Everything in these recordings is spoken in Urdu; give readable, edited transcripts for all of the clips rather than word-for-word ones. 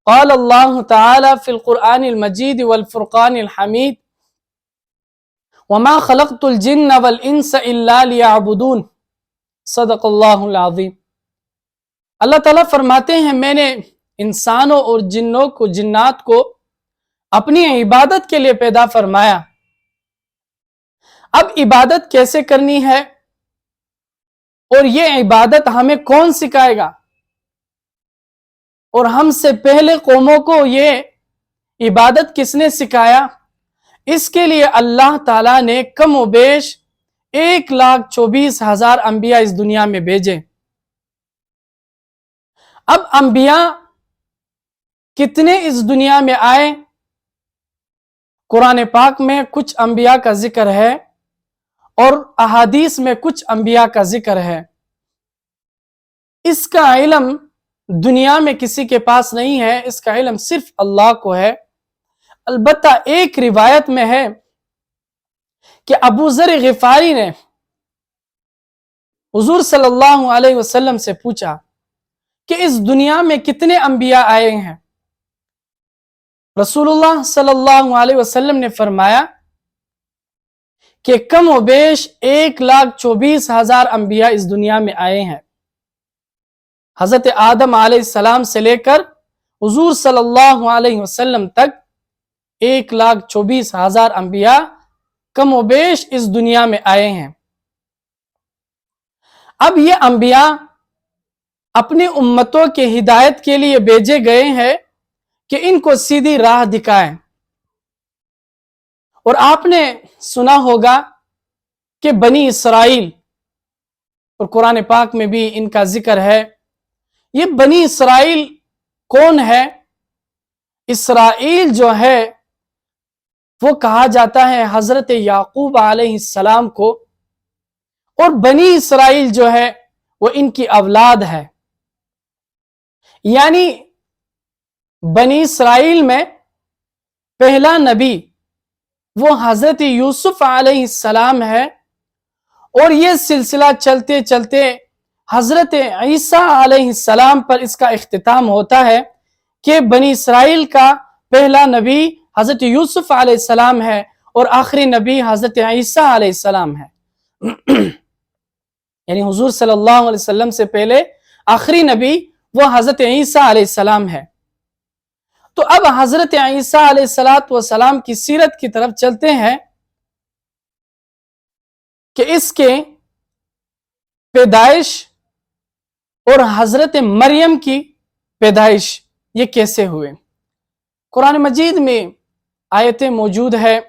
قال اللہ تعالی فی القرآن المجید والفرقان الحمید وما خلقت الجن والانس الا لیعبدون صدق اللہ العظیم۔ اللہ تعالیٰ فرماتے ہیں میں نے انسانوں اور جنوں کو جنات کو اپنی عبادت کے لیے پیدا فرمایا۔ اب عبادت کیسے کرنی ہے اور یہ عبادت ہمیں کون سکھائے گا، اور ہم سے پہلے قوموں کو یہ عبادت کس نے سکھایا، اس کے لیے اللہ تعالیٰ نے کم و بیش 1,24,000 انبیاء اس دنیا میں بھیجے۔ اب انبیاء کتنے اس دنیا میں آئے؟ قرآن پاک میں کچھ انبیاء کا ذکر ہے اور احادیث میں کچھ انبیاء کا ذکر ہے۔ اس کا علم دنیا میں کسی کے پاس نہیں ہے، اس کا علم صرف اللہ کو ہے۔ البتہ ایک روایت میں ہے کہ ابو ذر غفاری نے حضور صلی اللہ علیہ وسلم سے پوچھا کہ اس دنیا میں کتنے انبیاء آئے ہیں؟ رسول اللہ صلی اللہ علیہ وسلم نے فرمایا کہ کم و بیش 1,24,000 انبیاء اس دنیا میں آئے ہیں۔ حضرت آدم علیہ السلام سے لے کر حضور صلی اللہ علیہ وسلم تک 1,24,000 انبیاء کم و بیش اس دنیا میں آئے ہیں۔ اب یہ انبیاء اپنی امتوں کے ہدایت کے لیے بھیجے گئے ہیں کہ ان کو سیدھی راہ دکھائیں۔ اور آپ نے سنا ہوگا کہ بنی اسرائیل، اور قرآن پاک میں بھی ان کا ذکر ہے۔ یہ بنی اسرائیل کون ہے؟ اسرائیل جو ہے وہ کہا جاتا ہے حضرت یعقوب علیہ السلام کو، اور بنی اسرائیل جو ہے وہ ان کی اولاد ہے۔ یعنی بنی اسرائیل میں پہلا نبی وہ حضرت یوسف علیہ السلام ہے، اور یہ سلسلہ چلتے چلتے حضرت عیسیٰ علیہ السلام پر اس کا اختتام ہوتا ہے کہ بنی اسرائیل کا پہلا نبی حضرت یوسف علیہ السلام ہے اور آخری نبی حضرت عیسیٰ علیہ السلام ہے۔ یعنی حضور صلی اللہ علیہ وسلم سے پہلے آخری نبی وہ حضرت عیسیٰ علیہ السلام ہے۔ تو اب حضرت عیسیٰ علیہ السلام کی سیرت کی طرف چلتے ہیں کہ اس کے پیدائش اور حضرت مریم کی پیدائش یہ کیسے ہوئے۔ قرآن مجید میں آیتیں موجود ہے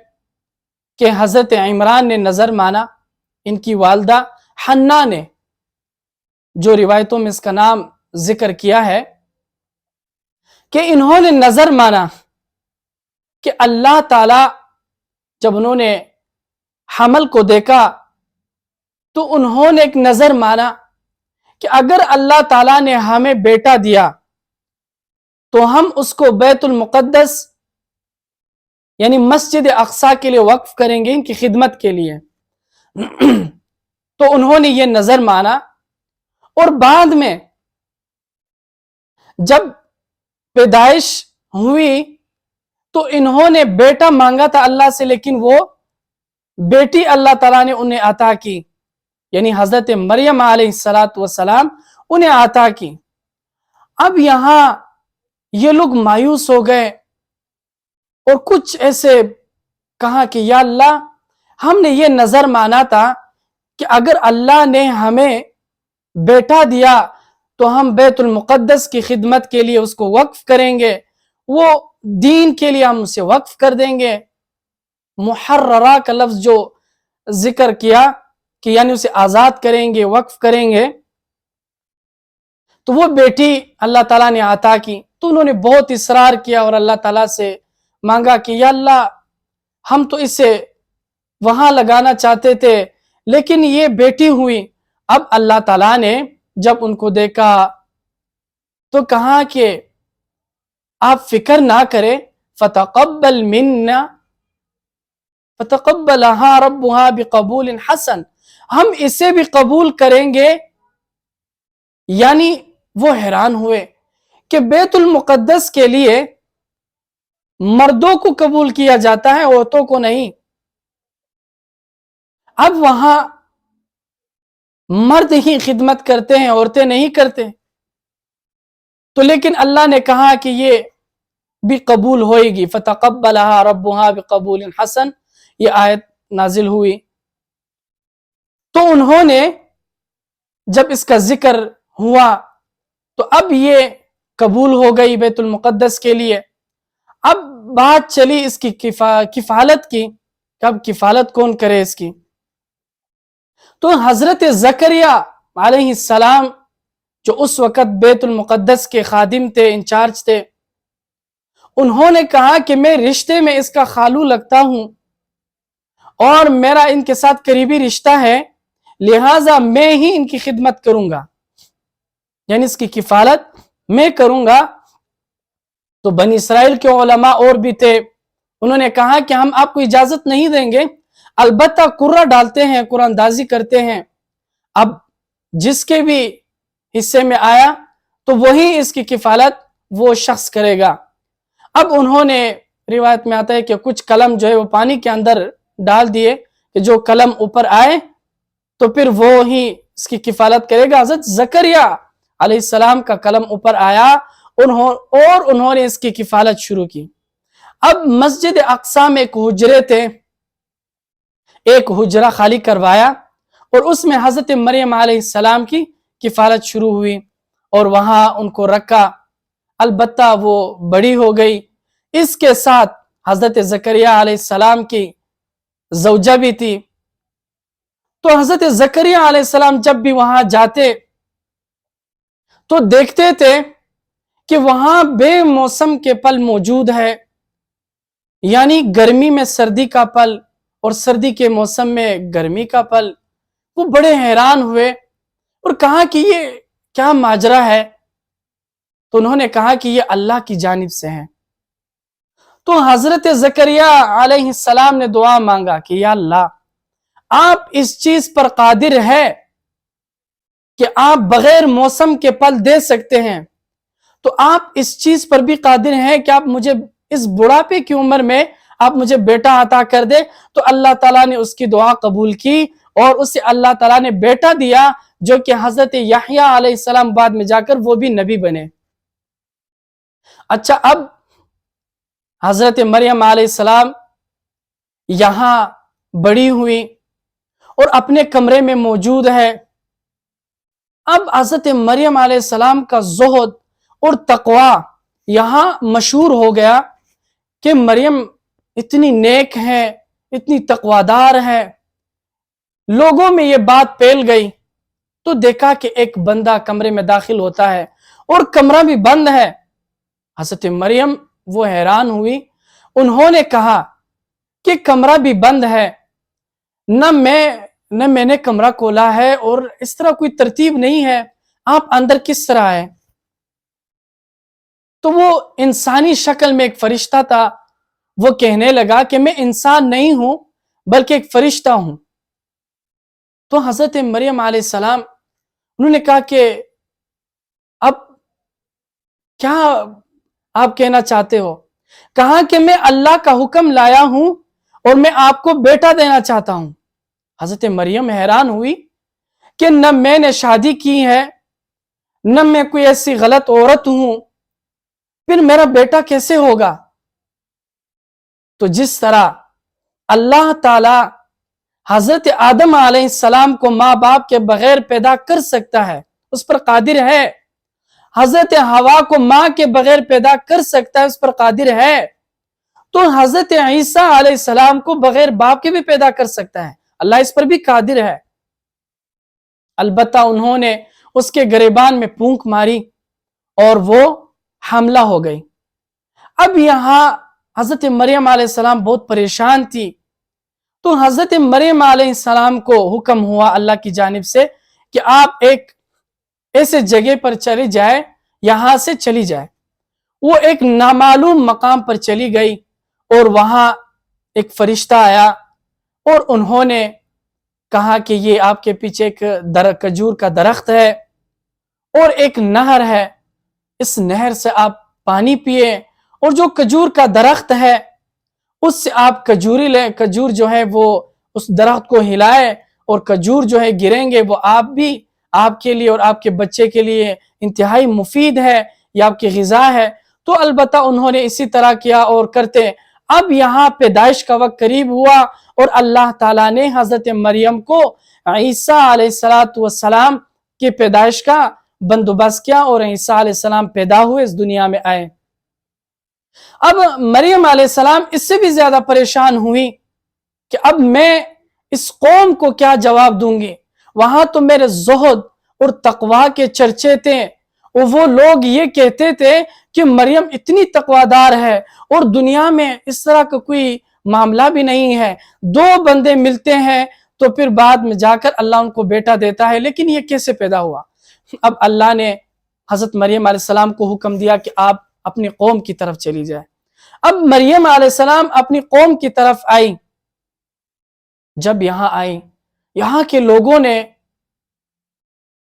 کہ حضرت عمران نے نظر مانا، ان کی والدہ حنا نے، جو روایتوں میں اس کا نام ذکر کیا ہے، کہ انہوں نے نظر مانا کہ اللہ تعالی جب انہوں نے حمل کو دیکھا تو انہوں نے ایک نظر مانا کہ اگر اللہ تعالیٰ نے ہمیں بیٹا دیا تو ہم اس کو بیت المقدس یعنی مسجد اقصی کے لیے وقف کریں گے، ان کی خدمت کے لیے۔ تو انہوں نے یہ نظر مانا، اور بعد میں جب پیدائش ہوئی تو انہوں نے بیٹا مانگا تھا اللہ سے، لیکن وہ بیٹی اللہ تعالیٰ نے انہیں عطا کی، یعنی حضرت مریم علیہ السلام انہیں عطا کی۔ اب یہاں یہ لوگ مایوس ہو گئے اور کچھ ایسے کہا کہ یا اللہ، ہم نے یہ نظر مانا تھا کہ اگر اللہ نے ہمیں بیٹا دیا تو ہم بیت المقدس کی خدمت کے لیے اس کو وقف کریں گے، وہ دین کے لیے ہم اسے وقف کر دیں گے۔ محررہ کا لفظ جو ذکر کیا کہ یعنی اسے آزاد کریں گے، وقف کریں گے، تو وہ بیٹی اللہ تعالیٰ نے عطا کی۔ تو انہوں نے بہت اصرار کیا اور اللہ تعالیٰ سے مانگا کہ یا اللہ، ہم تو اسے وہاں لگانا چاہتے تھے لیکن یہ بیٹی ہوئی۔ اب اللہ تعالیٰ نے جب ان کو دیکھا تو کہا کہ آپ فکر نہ کریں، فتقبل منا فتقبلها ربها بقبول حسن، ہم اسے بھی قبول کریں گے۔ یعنی وہ حیران ہوئے کہ بیت المقدس کے لیے مردوں کو قبول کیا جاتا ہے، عورتوں کو نہیں۔ اب وہاں مرد ہی خدمت کرتے ہیں، عورتیں نہیں کرتے، تو لیکن اللہ نے کہا کہ یہ بھی قبول ہوئے گی، فتقبلها ربها بقبول حسن، یہ آیت نازل ہوئی۔ تو انہوں نے جب اس کا ذکر ہوا تو اب یہ قبول ہو گئی بیت المقدس کے لیے۔ اب بات چلی اس کی کفالت کی، کب کفالت کون کرے اس کی؟ تو حضرت زکریا علیہ السلام جو اس وقت بیت المقدس کے خادم تھے، انچارج تھے، انہوں نے کہا کہ میں رشتے میں اس کا خالو لگتا ہوں اور میرا ان کے ساتھ قریبی رشتہ ہے، لہٰذا میں ہی ان کی خدمت کروں گا، یعنی اس کی کفالت میں کروں گا۔ تو بنی اسرائیل کے علماء اور بھی تھے، انہوں نے کہا کہ ہم آپ کو اجازت نہیں دیں گے، البتہ قرہ ڈالتے ہیں، قرآن اندازی کرتے ہیں، اب جس کے بھی حصے میں آیا تو وہی اس کی کفالت وہ شخص کرے گا۔ اب انہوں نے، روایت میں آتا ہے کہ کچھ قلم جو ہے وہ پانی کے اندر ڈال دیے کہ جو قلم اوپر آئے تو پھر وہ ہی اس کی کفالت کرے گا۔ حضرت زکریا علیہ السلام کا قلم اوپر آیا اور انہوں نے اس کی کفالت شروع کی۔ اب مسجد اقصی میں ایک حجرے تھے، ایک حجرہ خالی کروایا اور اس میں حضرت مریم علیہ السلام کی کفالت شروع ہوئی اور وہاں ان کو رکھا، البتہ وہ بڑی ہو گئی۔ اس کے ساتھ حضرت زکریا علیہ السلام کی زوجہ بھی تھی، تو حضرت زکریا علیہ السلام جب بھی وہاں جاتے تو دیکھتے تھے کہ وہاں بے موسم کے پھل موجود ہے، یعنی گرمی میں سردی کا پھل اور سردی کے موسم میں گرمی کا پھل۔ وہ بڑے حیران ہوئے اور کہا کہ یہ کیا ماجرا ہے؟ تو انہوں نے کہا کہ یہ اللہ کی جانب سے ہے۔ تو حضرت زکریا علیہ السلام نے دعا مانگا کہ یا اللہ، آپ اس چیز پر قادر ہے کہ آپ بغیر موسم کے پھل دے سکتے ہیں، تو آپ اس چیز پر بھی قادر ہیں کہ آپ مجھے اس بڑھاپے کی عمر میں آپ مجھے بیٹا عطا کر دے۔ تو اللہ تعالیٰ نے اس کی دعا قبول کی اور اسے اللہ تعالیٰ نے بیٹا دیا، جو کہ حضرت یحییٰ علیہ السلام بعد میں جا کر وہ بھی نبی بنے۔ اچھا، اب حضرت مریم علیہ السلام یہاں بڑی ہوئی اور اپنے کمرے میں موجود ہے۔ اب حضرت مریم علیہ السلام کا زہد اور تقوی یہاں مشہور ہو گیا کہ مریم اتنی نیک ہے، اتنی تقویدار ہے۔ لوگوں میں یہ بات پھیل گئی تو دیکھا کہ ایک بندہ کمرے میں داخل ہوتا ہے اور کمرہ بھی بند ہے۔ حضرت مریم وہ حیران ہوئی، انہوں نے کہا کہ کمرہ بھی بند ہے، نہ میں نے کمرہ کھولا ہے اور اس طرح کوئی ترتیب نہیں ہے، آپ اندر کس طرح آئے؟ تو وہ انسانی شکل میں ایک فرشتہ تھا، وہ کہنے لگا کہ میں انسان نہیں ہوں بلکہ ایک فرشتہ ہوں۔ تو حضرت مریم علیہ السلام انہوں نے کہا کہ اب کیا آپ کہنا چاہتے ہو؟ کہا کہ میں اللہ کا حکم لایا ہوں اور میں آپ کو بیٹا دینا چاہتا ہوں۔ حضرت مریم حیران ہوئی کہ نہ میں نے شادی کی ہے، نہ میں کوئی ایسی غلط عورت ہوں، پھر میرا بیٹا کیسے ہوگا؟ تو جس طرح اللہ تعالی حضرت آدم علیہ السلام کو ماں باپ کے بغیر پیدا کر سکتا ہے، اس پر قادر ہے، حضرت حوا کو ماں کے بغیر پیدا کر سکتا ہے، اس پر قادر ہے، تو حضرت عیسیٰ علیہ السلام کو بغیر باپ کے بھی پیدا کر سکتا ہے، اللہ اس پر بھی قادر ہے۔ البتہ انہوں نے اس کے گریبان میں پھونک ماری اور وہ حاملہ ہو گئی۔ اب یہاں حضرت مریم علیہ السلام بہت پریشان تھی، تو حضرت مریم علیہ السلام کو حکم ہوا اللہ کی جانب سے کہ آپ ایک ایسے جگہ پر چلی جائے، یہاں سے چلی جائے۔ وہ ایک نامعلوم مقام پر چلی گئی اور وہاں ایک فرشتہ آیا اور انہوں نے کہا کہ یہ آپ کے پیچھے ایک کھجور کا درخت ہے اور ایک نہر ہے، اس نہر سے آپ پانی پیے، اور جو کھجور کا درخت ہے اس سے آپ کھجوری لیں، کھجور جو ہے وہ اس درخت کو ہلائے، اور کھجور جو ہے گریں گے وہ آپ بھی، آپ کے لیے اور آپ کے بچے کے لیے انتہائی مفید ہے، یہ آپ کی غذا ہے۔ تو البتہ انہوں نے اسی طرح کیا اور کرتے۔ اب یہاں پیدائش کا وقت قریب ہوا، اور اللہ تعالیٰ نے حضرت مریم کو عیسیٰ علیہ السلام کی پیدائش کا بندوبست کیا، اور عیسیٰ علیہ السلام پیدا ہوئے، اس دنیا میں آئے۔ اب مریم علیہ السلام اس سے بھی زیادہ پریشان ہوئی کہ اب میں اس قوم کو کیا جواب دوں گی، وہاں تو میرے زہد اور تقوی کے چرچے تھے، اور وہ لوگ یہ کہتے تھے کہ مریم اتنی تقویدار ہے، اور دنیا میں اس طرح کا کوئی معاملہ بھی نہیں ہے، دو بندے ملتے ہیں تو پھر بعد میں جا کر اللہ ان کو بیٹا دیتا ہے، لیکن یہ کیسے پیدا ہوا؟ اب اللہ نے حضرت مریم علیہ السلام کو حکم دیا کہ آپ اپنی قوم کی طرف چلی جائے۔ اب مریم علیہ السلام اپنی قوم کی طرف آئی۔ جب یہاں آئی، یہاں کے لوگوں نے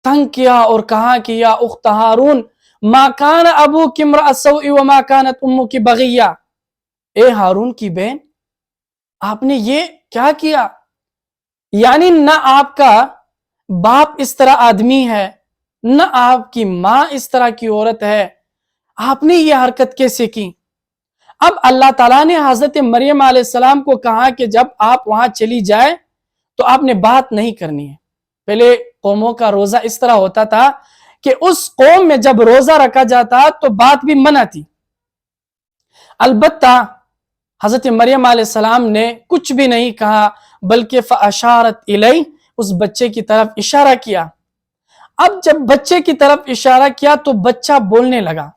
تنگ کیا اور کہا کہ یا اخت ہارون ما کان ابوک امرأ سوء وما کانت امک بغیہ، اے ہارون کی بہن آپ نے یہ کیا کیا؟ یعنی نہ آپ کا باپ اس طرح آدمی ہے، نہ آپ کی ماں اس طرح کی عورت ہے، آپ نے یہ حرکت کیسے کی؟ اب اللہ تعالیٰ نے حضرت مریم علیہ السلام کو کہا کہ جب آپ وہاں چلی جائے تو آپ نے بات نہیں کرنی ہے۔ پہلے قوموں کا روزہ اس طرح ہوتا تھا کہ اس قوم میں جب روزہ رکھا جاتا تو بات بھی منع تھی۔ البتہ حضرت مریم علیہ السلام نے کچھ بھی نہیں کہا، بلکہ فَأَشَارَتْ إِلَيْهِ، اس بچے کی طرف اشارہ کیا۔ اب جب بچے کی طرف اشارہ کیا تو بچہ بولنے لگا،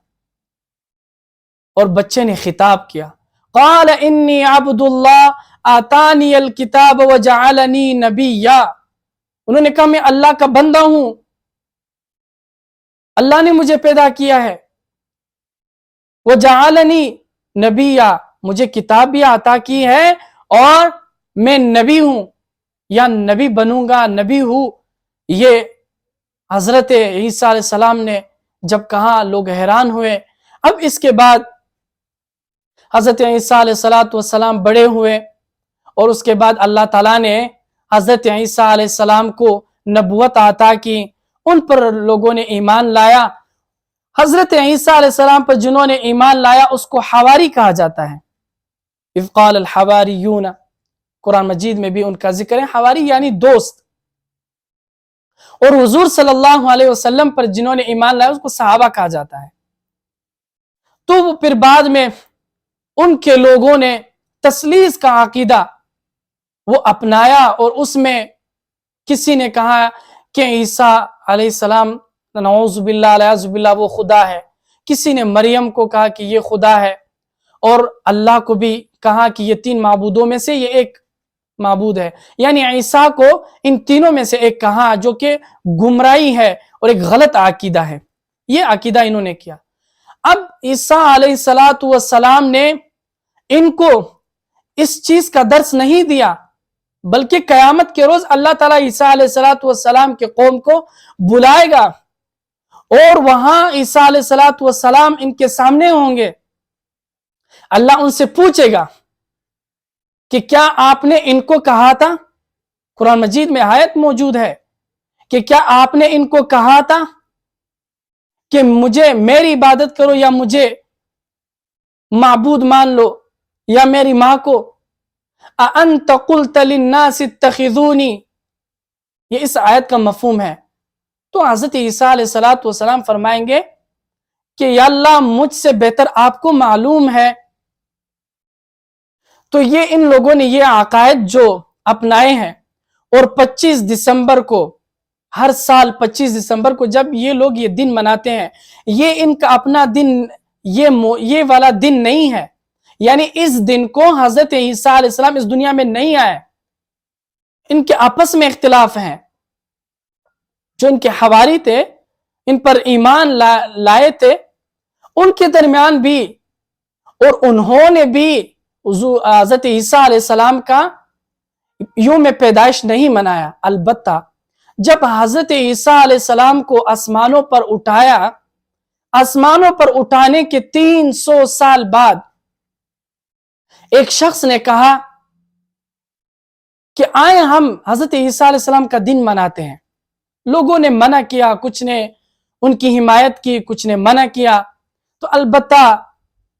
اور بچے نے خطاب کیا، قال انی عبد اللہ آتانی الکتاب وجعلنی نبیا، انہوں نے کہا میں اللہ کا بندہ ہوں، اللہ نے مجھے پیدا کیا ہے، وجعلنی نبیا، مجھے کتاب بھی عطا کی ہے، اور میں نبی ہوں یا نبی بنوں گا، نبی ہوں۔ یہ حضرت عیسیٰ علیہ السلام نے جب کہا لوگ حیران ہوئے۔ اب اس کے بعد حضرت عیسیٰ علیہ السلام بڑے ہوئے، اور اس کے بعد اللہ تعالیٰ نے حضرت عیسیٰ علیہ السلام کو نبوت عطا کی، ان پر لوگوں نے ایمان لایا۔ حضرت عیسیٰ علیہ السلام پر جنہوں نے ایمان لایا اس کو حواری کہا جاتا ہے۔ اذ قال الحواریون، قرآن مجید میں بھی ان کا ذکر ہے، حواری یعنی دوست۔ اور حضور صلی اللہ علیہ وسلم پر جنہوں نے ایمان لایا اس کو صحابہ کہا جاتا ہے۔ تو پھر بعد میں ان کے لوگوں نے تثلیث کا عقیدہ وہ اپنایا، اور اس میں کسی نے کہا کہ عیسیٰ علیہ السلام نعوذ باللہ علیہ باللہ وہ خدا ہے، کسی نے مریم کو کہا کہ یہ خدا ہے، اور اللہ کو بھی کہا کہ یہ تین معبودوں میں سے یہ ایک معبود ہے، یعنی عیسیٰ کو ان تینوں میں سے ایک کہا، جو کہ گمراہی ہے اور ایک غلط عقیدہ ہے، یہ عقیدہ انہوں نے کیا۔ اب عیسیٰ علیہ السلام نے ان کو اس چیز کا درس نہیں دیا، بلکہ قیامت کے روز اللہ تعالیٰ عیسیٰ علیہ السلام کے قوم کو بلائے گا، اور وہاں عیسیٰ علیہ السلام ان کے سامنے ہوں گے۔ اللہ ان سے پوچھے گا کہ کیا آپ نے ان کو کہا تھا، قرآن مجید میں آیت موجود ہے کہ کیا آپ نے ان کو کہا تھا کہ مجھے میری عبادت کرو یا مجھے معبود مان لو یا میری ماں کو؟ اَأَنْتَ قُلْتَ لِلنَّاسِ اتَّخِذُونِي، یہ اس آیت کا مفہوم ہے۔ تو حضرت عیسیٰ علیہ السلام فرمائیں گے کہ یا اللہ مجھ سے بہتر آپ کو معلوم ہے۔ تو یہ ان لوگوں نے یہ عقائد جو اپنائے ہیں، اور 25 دسمبر کو، ہر سال 25 دسمبر کو جب یہ لوگ یہ دن مناتے ہیں، یہ ان کا اپنا دن، یہ والا دن نہیں ہے، یعنی اس دن کو حضرت عیسیٰ علیہ السلام اس دنیا میں نہیں آئے، ان کے آپس میں اختلاف ہیں۔ جو ان کے حواری تھے، ان پر ایمان لائے تھے، ان کے درمیان بھی، اور انہوں نے بھی حضرت عیسیٰ علیہ السلام کا یوم پیدائش نہیں منایا۔ البتہ جب حضرت عیسیٰ علیہ السلام کو آسمانوں پر اٹھایا، آسمانوں پر اٹھانے کے 300 سال بعد ایک شخص نے کہا کہ آئے ہم حضرت عیسیٰ علیہ السلام کا دن مناتے ہیں. لوگوں نے منع کیا، کچھ نے ان کی حمایت کی، کچھ نے منع کیا، تو البتہ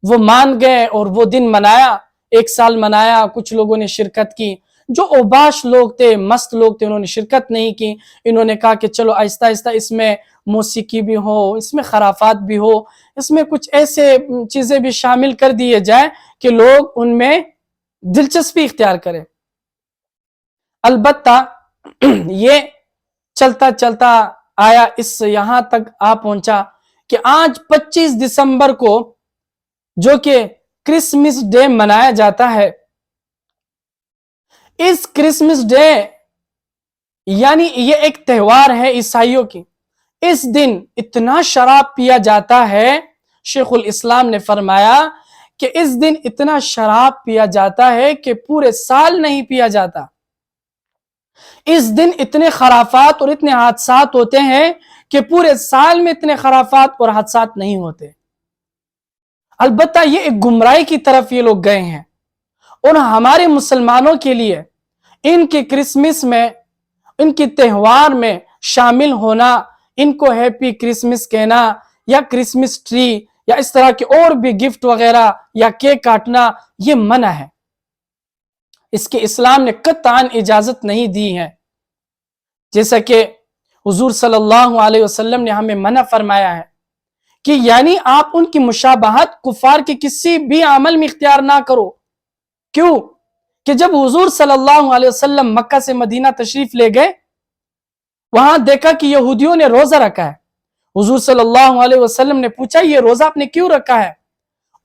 وہ مان گئے اور وہ دن منایا. 1 سال منایا. کچھ لوگوں نے شرکت کی، جو اوباش لوگ تھے، مست لوگ تھے، انہوں نے شرکت نہیں کی. انہوں نے کہا کہ چلو آہستہ آہستہ اس میں موسیقی بھی ہو، اس میں خرافات بھی ہو، اس میں کچھ ایسے چیزیں بھی شامل کر دیے جائیں کہ لوگ ان میں دلچسپی اختیار کریں. البتہ یہ چلتا چلتا آیا، اس یہاں تک آ پہنچا کہ آج 25 دسمبر کو جو کہ کرسمس ڈے منایا جاتا ہے. اس کرسمس ڈے یعنی یہ ایک تہوار ہے عیسائیوں کی. اس دن اتنا شراب پیا جاتا ہے، شیخ الاسلام نے فرمایا کہ اس دن اتنا شراب پیا جاتا ہے کہ پورے سال نہیں پیا جاتا. اس دن اتنے خرافات اور اتنے حادثات ہوتے ہیں کہ پورے سال میں اتنے خرافات اور حادثات نہیں ہوتے. البتہ یہ ایک گمراہی کی طرف یہ لوگ گئے ہیں، اور ہمارے مسلمانوں کے لیے ان کے کرسمس میں، ان کی تہوار میں شامل ہونا، ان کو ہیپی کرسمس کہنا یا کرسمس ٹری یا اس طرح کے اور بھی گفٹ وغیرہ یا کیک کاٹنا، یہ منع ہے. اس کے اسلام نے قطعاً اجازت نہیں دی ہے. جیسا کہ حضور صلی اللہ علیہ وسلم نے ہمیں منع فرمایا ہے کہ یعنی آپ ان کی مشابہت کفار کے کسی بھی عمل میں اختیار نہ کرو. کیوں کہ جب حضور صلی اللہ علیہ وسلم مکہ سے مدینہ تشریف لے گئے، وہاں دیکھا کہ یہودیوں نے روزہ رکھا ہے. حضور صلی اللہ علیہ وسلم نے پوچھا یہ روزہ آپ نے کیوں رکھا ہے؟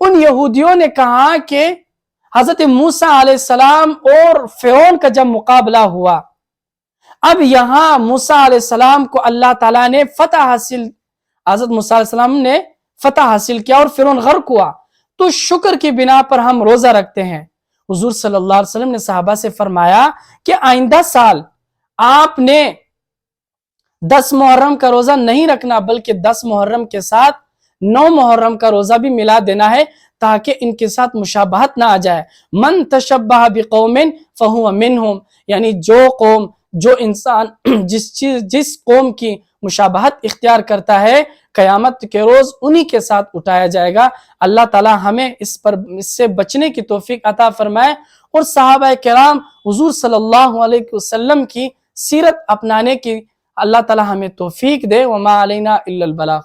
ان یہودیوں نے کہا کہ حضرت موسیٰ علیہ السلام اور فرعون کا جب مقابلہ ہوا، اب یہاں موسیٰ علیہ السلام کو اللہ تعالیٰ نے فتح حاصل، حضرت موسیٰ علیہ السلام نے فتح حاصل کیا اور فرعون غرق ہوا، تو شکر کی بنا پر ہم روزہ رکھتے ہیں. حضور صلی اللہ علیہ وسلم نے صحابہ سے فرمایا کہ آئندہ سال آپ نے 10 محرم کا روزہ نہیں رکھنا، بلکہ 10 محرم کے ساتھ 9 محرم کا روزہ بھی ملا دینا ہے تاکہ ان کے ساتھ مشابہت نہ آ جائے. من تشبہ بقوم فہو منہم، یعنی جو قوم، جو انسان جس قوم کی مشابہت اختیار کرتا ہے، قیامت کے روز انہی کے ساتھ اٹھایا جائے گا. اللہ تعالی ہمیں اس سے بچنے کی توفیق عطا فرمائے، اور صحابہ کرام حضور صلی اللہ علیہ وسلم کی سیرت اپنانے کی اللہ تعالی ہمیں توفیق دے. وما علینا الا البلاغ.